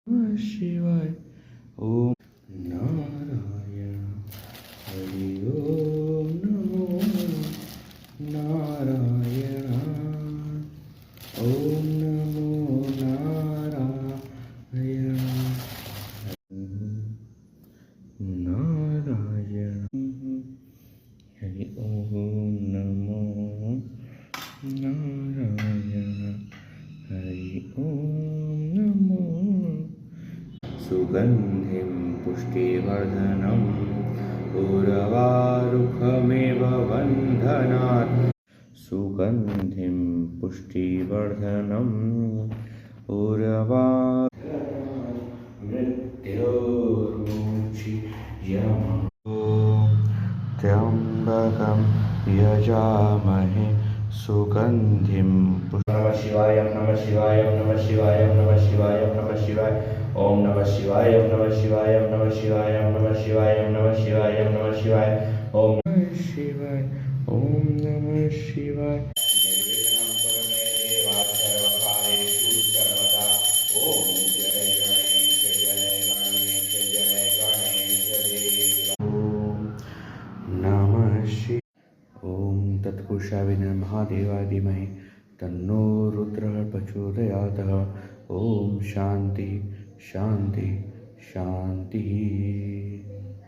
नमः शिवाय। ओम नारायण हरि ओम नमो नारायण ओम नमो नारायण नारायण हरि ओम नमो नारायण हरि ओम नमो सुगन्धिं पुष्टिवर्धनम् उर्वारुकमिव बन्धनात् सुगन्धिं पुष्टिवर्धनम् उर्वा मृत्योर्मुक्षीयमामृतात् त्र्यम्बकं यजामहे सुगन्धिं नमः शिवाय नमः शिवाय नमः शिवाय नमः शिवाय नमः शिवाय ओम नमः शिवाय नमः शिवाय नमः शिवाय नमः शिवाय नमः शिवाय नमः शिवाय ओम नमः शिवाय ओम नमः शिवाय निर्विघ्नं कुरु मे देव सर्वकार्येषु सर्वदा ओम जय गणेश देव ओम नमः शिवाय ओम तत्पुरुषाय विद्महे महादेवाय धीमहि तन्नो रुद्रः प्रचोदयात् ओम शांति शांति शांति।